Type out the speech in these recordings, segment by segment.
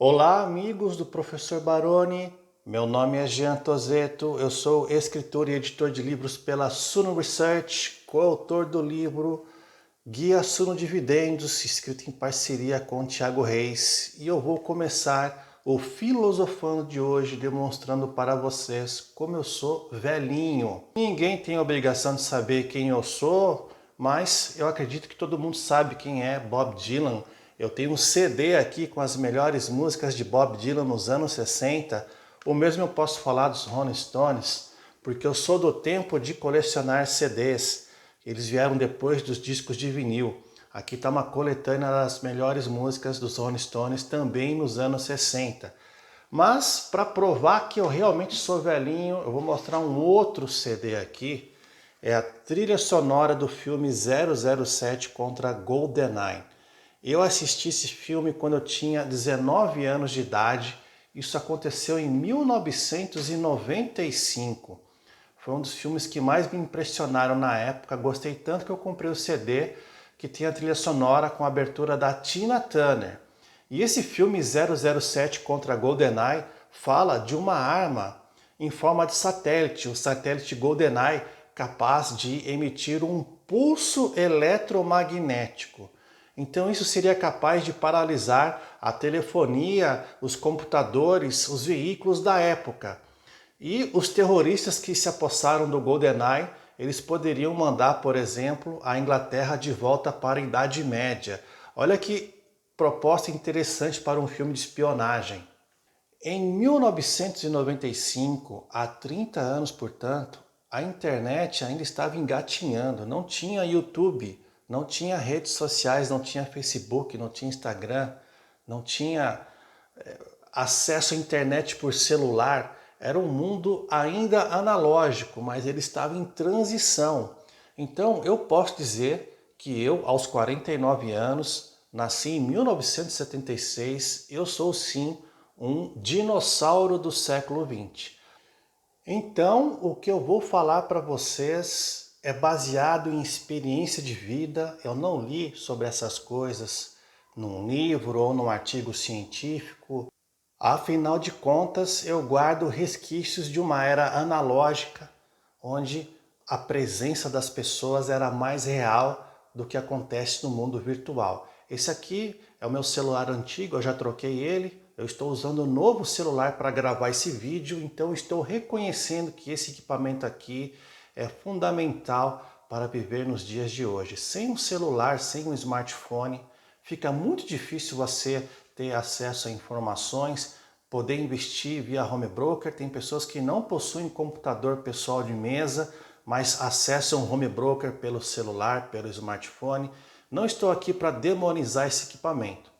Olá, amigos do Professor Baroni. Meu nome é Jean Tozetto, eu sou escritor e editor de livros pela Suno Research, coautor do livro Guia Suno Dividendos, escrito em parceria com Thiago Reis. E eu vou começar o Filosofando de hoje demonstrando para vocês como eu sou velhinho. Ninguém tem a obrigação de saber quem eu sou, mas eu acredito que todo mundo sabe quem é Bob Dylan. Eu tenho um CD aqui com as melhores músicas de Bob Dylan nos anos 60. O mesmo eu posso falar dos Rolling Stones, porque eu sou do tempo de colecionar CDs. Eles vieram depois dos discos de vinil. Aqui está uma coletânea das melhores músicas dos Rolling Stones também nos anos 60. Mas para provar que eu realmente sou velhinho, eu vou mostrar um outro CD aqui. É a trilha sonora do filme 007 contra GoldenEye. Eu assisti esse filme quando eu tinha 19 anos de idade. Isso aconteceu em 1995. Foi um dos filmes que mais me impressionaram na época. Gostei tanto que eu comprei o CD que tem a trilha sonora com a abertura da Tina Turner. E esse filme 007 contra GoldenEye fala de uma arma em forma de satélite, o satélite GoldenEye, capaz de emitir um pulso eletromagnético. Então isso seria capaz de paralisar a telefonia, os computadores, os veículos da época. E os terroristas que se apossaram do GoldenEye, eles poderiam mandar, por exemplo, a Inglaterra de volta para a Idade Média. Olha que proposta interessante para um filme de espionagem. Em 1995, há 30 anos, portanto, a internet ainda estava engatinhando, não tinha YouTube, não tinha redes sociais, não tinha Facebook, não tinha Instagram, não tinha acesso à internet por celular. Era um mundo ainda analógico, mas ele estava em transição. Então eu posso dizer que eu, aos 49 anos, nasci em 1976, eu sou sim um dinossauro do século XX. Então, o que eu vou falar para vocês é baseado em experiência de vida. Eu não li sobre essas coisas num livro ou num artigo científico. Afinal de contas, eu guardo resquícios de uma era analógica, onde a presença das pessoas era mais real do que acontece no mundo virtual. Esse aqui é o meu celular antigo, eu já troquei ele. Eu estou usando um novo celular para gravar esse vídeo, então estou reconhecendo que esse equipamento aqui é fundamental para viver nos dias de hoje. Sem um celular, sem um smartphone, fica muito difícil você ter acesso a informações, poder investir via home broker. Tem pessoas que não possuem computador pessoal de mesa, mas acessam o home broker pelo celular, pelo smartphone. Não estou aqui para demonizar esse equipamento.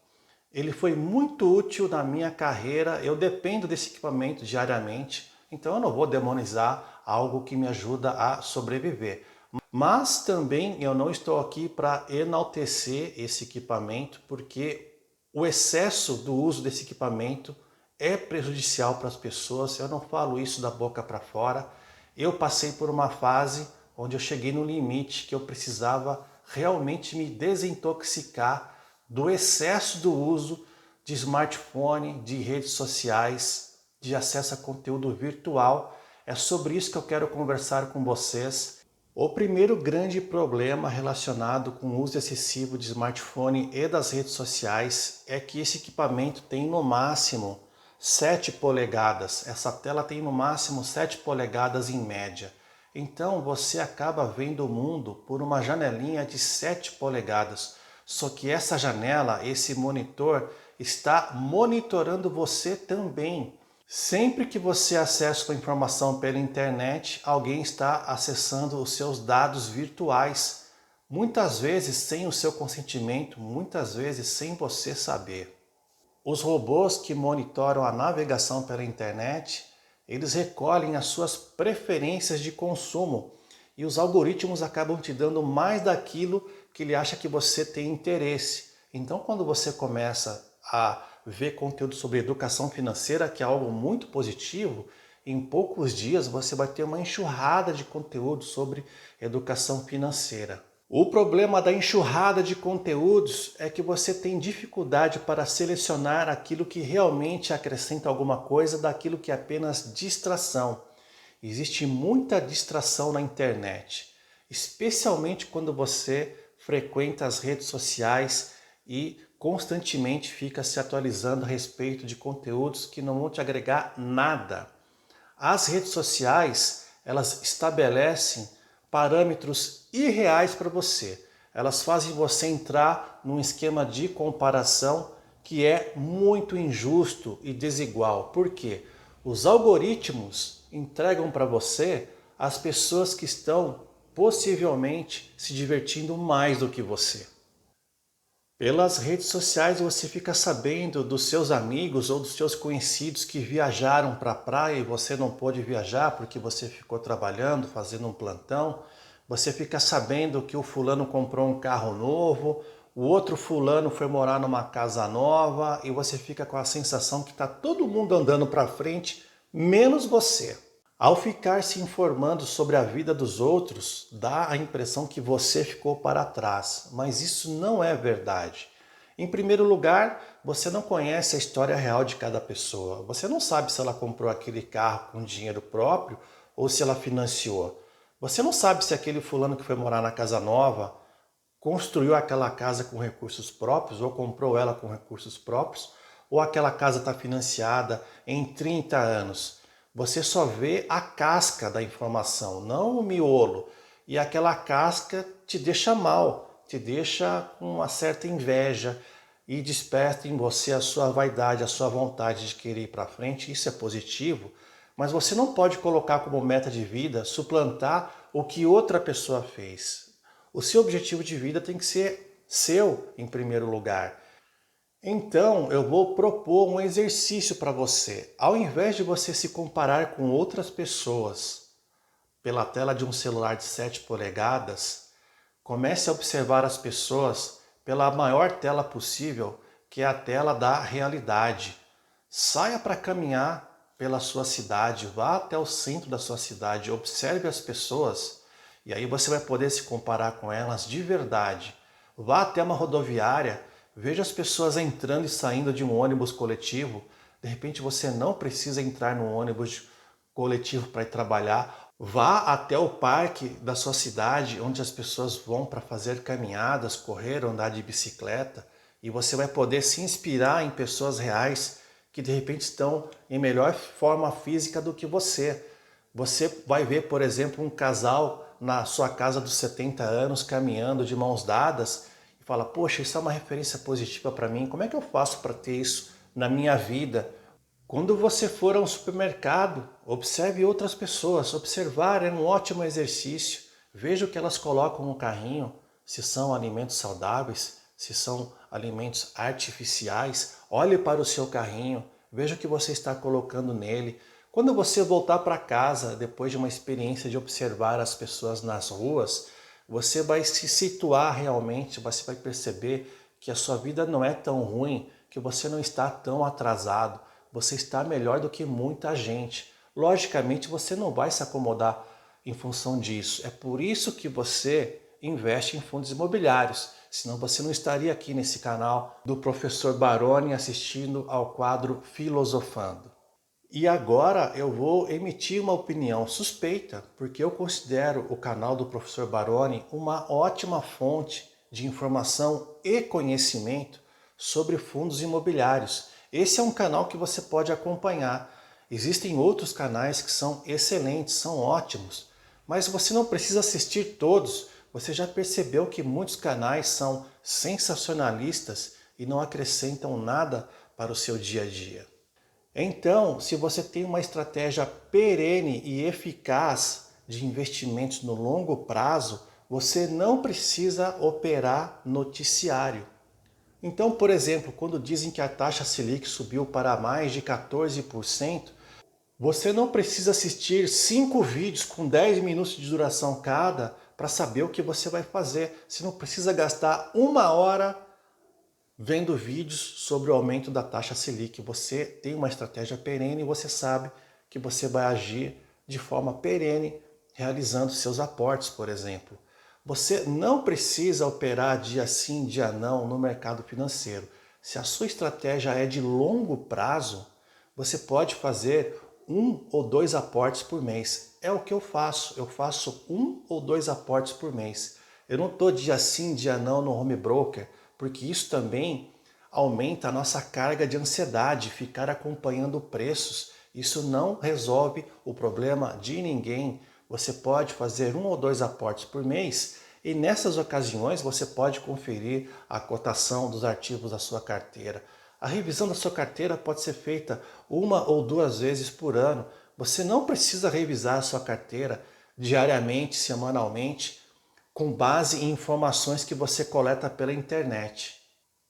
Ele foi muito útil na minha carreira, eu dependo desse equipamento diariamente, então eu não vou demonizar algo que me ajuda a sobreviver. Mas também eu não estou aqui para enaltecer esse equipamento, porque o excesso do uso desse equipamento é prejudicial para as pessoas. Eu não falo isso da boca para fora. Eu passei por uma fase onde eu cheguei no limite que eu precisava realmente me desintoxicar do excesso do uso de smartphone, de redes sociais, de acesso a conteúdo virtual. É sobre isso que eu quero conversar com vocês. O primeiro grande problema relacionado com o uso excessivo de smartphone e das redes sociais é que esse equipamento tem no máximo 7 polegadas. Essa tela tem no máximo 7 polegadas em média. Então você acaba vendo o mundo por uma janelinha de 7 polegadas. Só que essa janela, esse monitor, está monitorando você também. Sempre que você acessa a informação pela internet, alguém está acessando os seus dados virtuais. Muitas vezes sem o seu consentimento, muitas vezes sem você saber. Os robôs que monitoram a navegação pela internet, eles recolhem as suas preferências de consumo e os algoritmos acabam te dando mais daquilo que ele acha que você tem interesse. Então, quando você começa a ver conteúdo sobre educação financeira, que é algo muito positivo, em poucos dias você vai ter uma enxurrada de conteúdo sobre educação financeira. O problema da enxurrada de conteúdos é que você tem dificuldade para selecionar aquilo que realmente acrescenta alguma coisa daquilo que é apenas distração. Existe muita distração na internet, especialmente quando você frequenta as redes sociais e constantemente fica se atualizando a respeito de conteúdos que não vão te agregar nada. As redes sociais, elas estabelecem parâmetros irreais para você. Elas fazem você entrar num esquema de comparação que é muito injusto e desigual. Por quê? Os algoritmos entregam para você as pessoas que estão possivelmente se divertindo mais do que você. Pelas redes sociais você fica sabendo dos seus amigos ou dos seus conhecidos que viajaram para a praia e você não pôde viajar porque você ficou trabalhando, fazendo um plantão. Você fica sabendo que o fulano comprou um carro novo, o outro fulano foi morar numa casa nova e você fica com a sensação que está todo mundo andando para frente, menos você. Ao ficar se informando sobre a vida dos outros, dá a impressão que você ficou para trás, mas isso não é verdade. Em primeiro lugar, você não conhece a história real de cada pessoa. Você não sabe se ela comprou aquele carro com dinheiro próprio ou se ela financiou. Você não sabe se aquele fulano que foi morar na casa nova construiu aquela casa com recursos próprios ou comprou ela com recursos próprios, ou aquela casa está financiada em 30 anos. Você só vê a casca da informação, não o miolo. E aquela casca te deixa mal, te deixa com uma certa inveja e desperta em você a sua vaidade, a sua vontade de querer ir para frente. Isso é positivo, mas você não pode colocar como meta de vida suplantar o que outra pessoa fez. O seu objetivo de vida tem que ser seu em primeiro lugar. Então, eu vou propor um exercício para você. Ao invés de você se comparar com outras pessoas pela tela de um celular de 7 polegadas, comece a observar as pessoas pela maior tela possível, que é a tela da realidade. Saia para caminhar pela sua cidade, vá até o centro da sua cidade, observe as pessoas e aí você vai poder se comparar com elas de verdade. Vá até uma rodoviária, veja as pessoas entrando e saindo de um ônibus coletivo. De repente você não precisa entrar no ônibus coletivo para ir trabalhar. Vá até o parque da sua cidade, onde as pessoas vão para fazer caminhadas, correr, andar de bicicleta. E você vai poder se inspirar em pessoas reais que de repente estão em melhor forma física do que você. Você vai ver, por exemplo, um casal na sua casa dos 70 anos caminhando de mãos dadas e fala, poxa, isso é uma referência positiva para mim, como é que eu faço para ter isso na minha vida? Quando você for a um supermercado, observe outras pessoas. Observar é um ótimo exercício. Veja o que elas colocam no carrinho, se são alimentos saudáveis, se são alimentos artificiais. Olhe para o seu carrinho, veja o que você está colocando nele. Quando você voltar para casa, depois de uma experiência de observar as pessoas nas ruas, você vai se situar realmente, você vai perceber que a sua vida não é tão ruim, que você não está tão atrasado, você está melhor do que muita gente. Logicamente, você não vai se acomodar em função disso. É por isso que você investe em fundos imobiliários. Senão você não estaria aqui nesse canal do professor Baroni assistindo ao quadro Filosofando. E agora eu vou emitir uma opinião suspeita, porque eu considero o canal do professor Baroni uma ótima fonte de informação e conhecimento sobre fundos imobiliários. Esse é um canal que você pode acompanhar. Existem outros canais que são excelentes, são ótimos, mas você não precisa assistir todos. Você já percebeu que muitos canais são sensacionalistas e não acrescentam nada para o seu dia a dia. Então, se você tem uma estratégia perene e eficaz de investimentos no longo prazo, você não precisa operar noticiário. Então, por exemplo, quando dizem que a taxa Selic subiu para mais de 14%, você não precisa assistir 5 vídeos com 10 minutos de duração cada para saber o que você vai fazer. Você não precisa gastar 1 hora vendo vídeos sobre o aumento da taxa Selic. Você tem uma estratégia perene e você sabe que você vai agir de forma perene, realizando seus aportes, por exemplo. Você não precisa operar dia sim, dia não no mercado financeiro. Se a sua estratégia é de longo prazo, você pode fazer 1 ou 2 aportes por mês. É o que eu faço. Eu faço 1 ou 2 aportes por mês. Eu não estou dia sim, dia não no home broker, porque isso também aumenta a nossa carga de ansiedade, ficar acompanhando preços. Isso não resolve o problema de ninguém. Você pode fazer 1 ou 2 aportes por mês e nessas ocasiões você pode conferir a cotação dos ativos da sua carteira. A revisão da sua carteira pode ser feita 1 ou 2 vezes por ano. Você não precisa revisar a sua carteira diariamente, semanalmente, com base em informações que você coleta pela internet.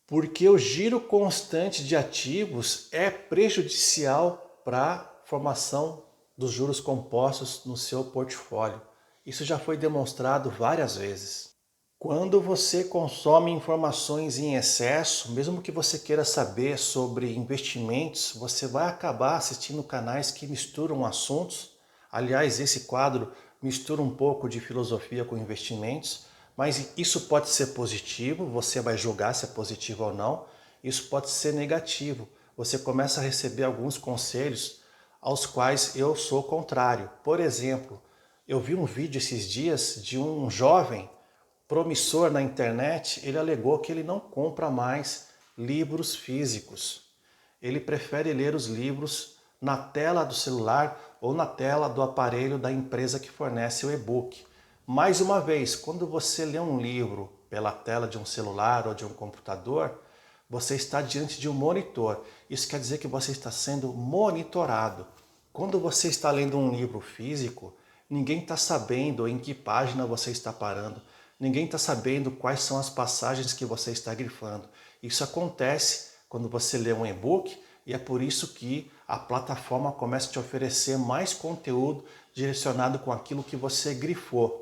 Porque o giro constante de ativos é prejudicial para a formação dos juros compostos no seu portfólio. Isso já foi demonstrado várias vezes. Quando você consome informações em excesso, mesmo que você queira saber sobre investimentos, você vai acabar assistindo canais que misturam assuntos. Aliás, esse quadro mistura um pouco de filosofia com investimentos, mas isso pode ser positivo, você vai julgar se é positivo ou não. Isso pode ser negativo. Você começa a receber alguns conselhos aos quais eu sou contrário. Por exemplo, eu vi um vídeo esses dias de um jovem promissor na internet. Ele alegou que ele não compra mais livros físicos. Ele prefere ler os livros na tela do celular ou na tela do aparelho da empresa que fornece o e-book. Mais uma vez, quando você lê um livro pela tela de um celular ou de um computador, você está diante de um monitor. Isso quer dizer que você está sendo monitorado. Quando você está lendo um livro físico, ninguém está sabendo em que página você está parando. Ninguém está sabendo quais são as passagens que você está grifando. Isso acontece quando você lê um e-book e é por isso que a plataforma começa a te oferecer mais conteúdo direcionado com aquilo que você grifou.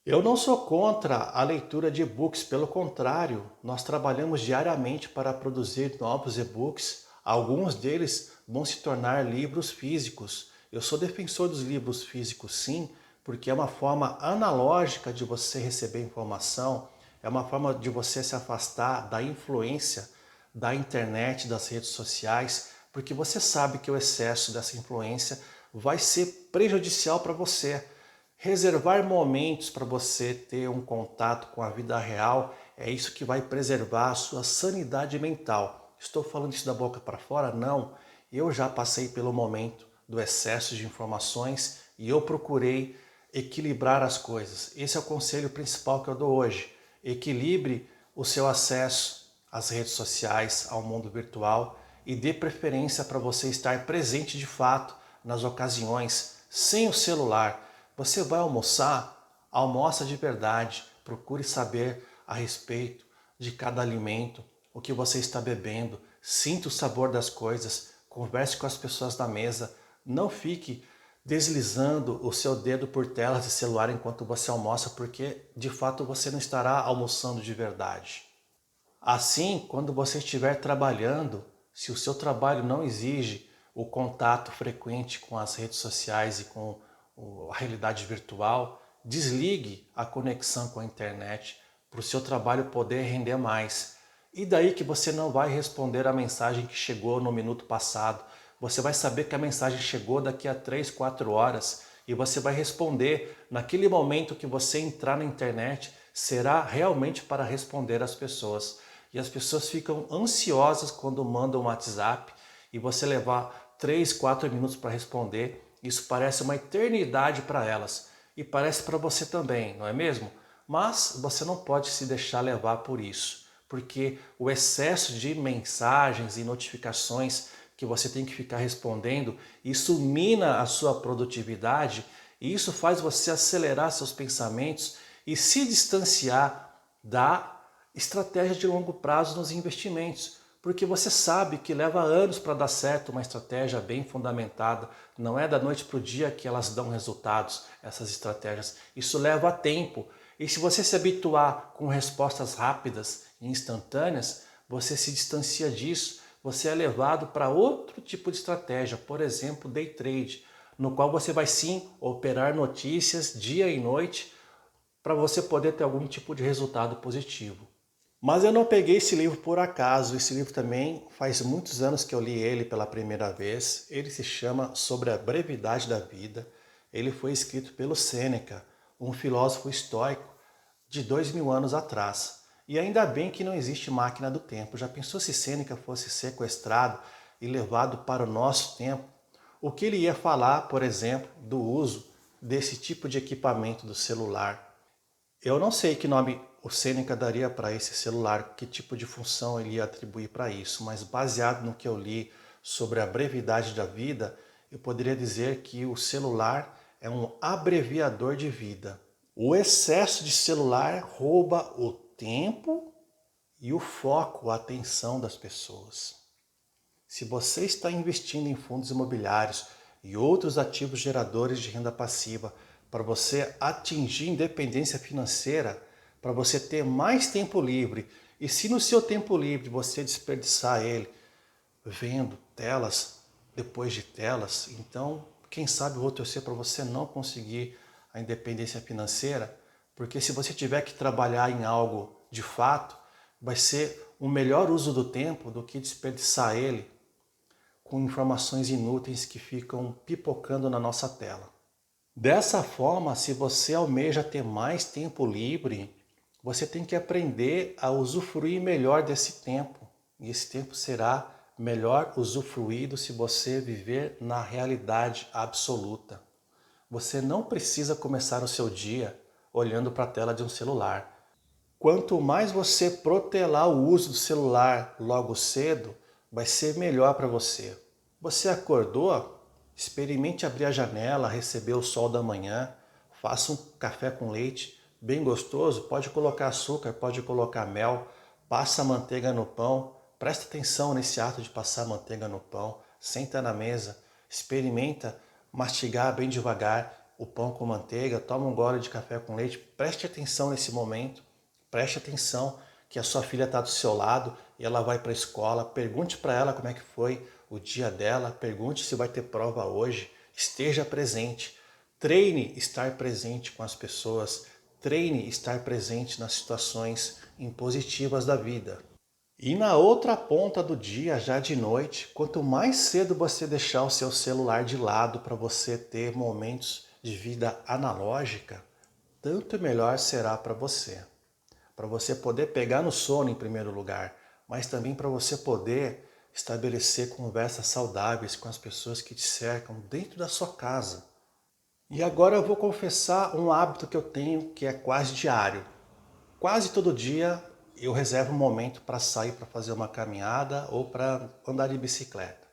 Eu não sou contra a leitura de e-books, pelo contrário, nós trabalhamos diariamente para produzir novos e-books. Alguns deles vão se tornar livros físicos. Eu sou defensor dos livros físicos, sim, porque é uma forma analógica de você receber informação, é uma forma de você se afastar da influência da internet, das redes sociais, porque você sabe que o excesso dessa influência vai ser prejudicial para você. Reservar momentos para você ter um contato com a vida real é isso que vai preservar a sua sanidade mental. Estou falando isso da boca para fora? Não. Eu já passei pelo momento do excesso de informações e eu procurei equilibrar as coisas. Esse é o conselho principal que eu dou hoje. Equilibre o seu acesso às redes sociais, ao mundo virtual e dê preferência para você estar presente de fato nas ocasiões, sem o celular. Você vai almoçar? Almoça de verdade. Procure saber a respeito de cada alimento, o que você está bebendo. Sinta o sabor das coisas. Converse com as pessoas da mesa. Não fique deslizando o seu dedo por telas de celular enquanto você almoça, porque de fato você não estará almoçando de verdade. Assim, quando você estiver trabalhando, se o seu trabalho não exige o contato frequente com as redes sociais e com a realidade virtual, desligue a conexão com a internet para o seu trabalho poder render mais. E daí que você não vai responder a mensagem que chegou no minuto passado. Você vai saber que a mensagem chegou daqui a 3, 4 horas e você vai responder naquele momento que você entrar na internet, será realmente para responder às pessoas. E as pessoas ficam ansiosas quando mandam um WhatsApp e você levar 3, 4 minutos para responder. Isso parece uma eternidade para elas e parece para você também, não é mesmo? Mas você não pode se deixar levar por isso, porque o excesso de mensagens e notificações que você tem que ficar respondendo, isso mina a sua produtividade e isso faz você acelerar seus pensamentos e se distanciar da estratégia de longo prazo nos investimentos, porque você sabe que leva anos para dar certo uma estratégia bem fundamentada, não é da noite para o dia que elas dão resultados, essas estratégias, isso leva tempo. E se você se habituar com respostas rápidas e instantâneas, você se distancia disso, você é levado para outro tipo de estratégia, por exemplo, day trade, no qual você vai sim operar notícias dia e noite para você poder ter algum tipo de resultado positivo. Mas eu não peguei esse livro por acaso, esse livro também faz muitos anos que eu li ele pela primeira vez. Ele se chama Sobre a Brevidade da Vida. Ele foi escrito pelo Sêneca, um filósofo estoico de 2000 anos atrás. E ainda bem que não existe máquina do tempo. Já pensou se Sêneca fosse sequestrado e levado para o nosso tempo? O que ele ia falar, por exemplo, do uso desse tipo de equipamento do celular? Eu não sei que nome o Sêneca daria para esse celular, que tipo de função ele ia atribuir para isso, mas baseado no que eu li sobre a brevidade da vida, eu poderia dizer que o celular é um abreviador de vida. O excesso de celular rouba o tempo e o foco, a atenção das pessoas. Se você está investindo em fundos imobiliários e outros ativos geradores de renda passiva para você atingir independência financeira, para você ter mais tempo livre, e se no seu tempo livre você desperdiçar ele vendo telas depois de telas, então quem sabe eu vou torcer para você não conseguir a independência financeira, porque se você tiver que trabalhar em algo de fato, vai ser um melhor uso do tempo do que desperdiçar ele com informações inúteis que ficam pipocando na nossa tela. Dessa forma, se você almeja ter mais tempo livre, você tem que aprender a usufruir melhor desse tempo. E esse tempo será melhor usufruído se você viver na realidade absoluta. Você não precisa começar o seu dia olhando para a tela de um celular. Quanto mais você protelar o uso do celular logo cedo, vai ser melhor para você. Você acordou? Experimente abrir a janela, receber o sol da manhã, faça um café com leite bem gostoso, pode colocar açúcar, pode colocar mel, passa manteiga no pão, presta atenção nesse ato de passar manteiga no pão, senta na mesa, experimenta mastigar bem devagar o pão com manteiga, toma um gole de café com leite, preste atenção nesse momento. Preste atenção que a sua filha está do seu lado e ela vai para a escola. Pergunte para ela como é que foi o dia dela. Pergunte se vai ter prova hoje. Esteja presente. Treine estar presente com as pessoas. Treine estar presente nas situações impositivas da vida. E na outra ponta do dia, já de noite, quanto mais cedo você deixar o seu celular de lado para você ter momentos de vida analógica, tanto melhor será para você. Para você poder pegar no sono em primeiro lugar, mas também para você poder estabelecer conversas saudáveis com as pessoas que te cercam dentro da sua casa. E agora eu vou confessar um hábito que eu tenho que é quase diário. Quase todo dia eu reservo um momento para sair para fazer uma caminhada ou para andar de bicicleta.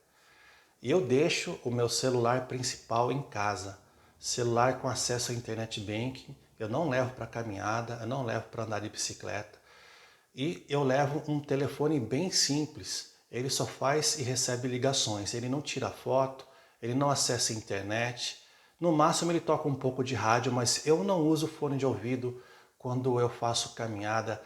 E eu deixo o meu celular principal em casa, celular com acesso à internet banking. Eu não levo para caminhada, eu não levo para andar de bicicleta. E eu levo um telefone bem simples. Ele só faz e recebe ligações. Ele não tira foto, ele não acessa a internet. No máximo ele toca um pouco de rádio, mas eu não uso fone de ouvido quando eu faço caminhada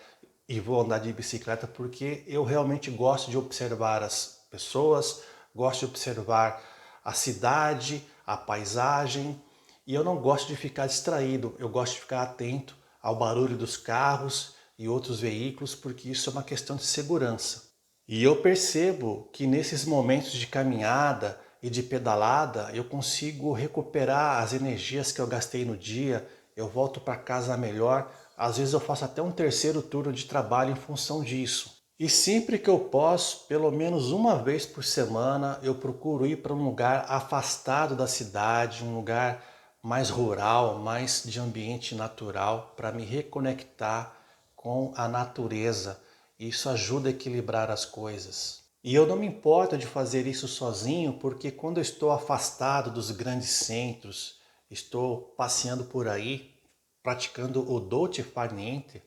e vou andar de bicicleta, porque eu realmente gosto de observar as pessoas, gosto de observar a cidade, a paisagem, e eu não gosto de ficar distraído, eu gosto de ficar atento ao barulho dos carros e outros veículos, porque isso é uma questão de segurança. E eu percebo que nesses momentos de caminhada e de pedalada, eu consigo recuperar as energias que eu gastei no dia, eu volto para casa melhor, às vezes eu faço até um terceiro turno de trabalho em função disso. E sempre que eu posso, pelo menos uma vez por semana, eu procuro ir para um lugar afastado da cidade, um lugar mais rural, mais de ambiente natural, para me reconectar com a natureza. Isso ajuda a equilibrar as coisas. E eu não me importo de fazer isso sozinho, porque quando eu estou afastado dos grandes centros, estou passeando por aí, praticando o dolce far niente,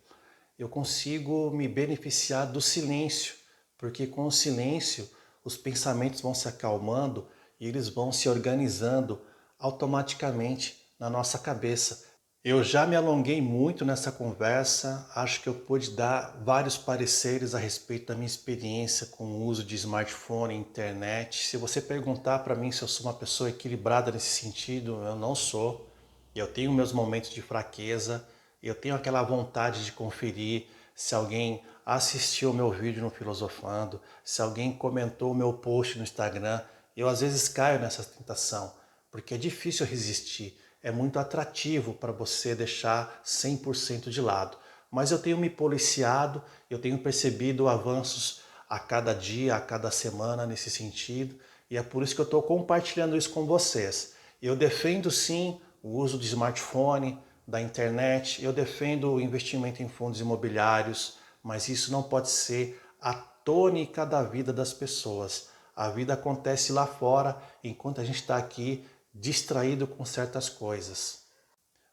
eu consigo me beneficiar do silêncio, porque com o silêncio os pensamentos vão se acalmando e eles vão se organizando automaticamente na nossa cabeça. Eu já me alonguei muito nessa conversa, acho que eu pude dar vários pareceres a respeito da minha experiência com o uso de smartphone e internet. Se você perguntar para mim se eu sou uma pessoa equilibrada nesse sentido, eu não sou. Eu tenho meus momentos de fraqueza, Eu tenho aquela vontade de conferir se alguém assistiu o meu vídeo no Filosofando, se alguém comentou o meu post no Instagram. Eu às vezes caio nessa tentação, porque é difícil resistir. É muito atrativo para você deixar 100% de lado. Mas eu tenho me policiado, eu tenho percebido avanços a cada dia, a cada semana nesse sentido, e é por isso que eu estou compartilhando isso com vocês. Eu defendo sim o uso do smartphone, da internet, eu defendo o investimento em fundos imobiliários, mas isso não pode ser a tônica da vida das pessoas. A vida acontece lá fora, enquanto a gente está aqui distraído com certas coisas.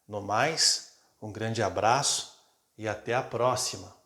No mais, um grande abraço e até a próxima!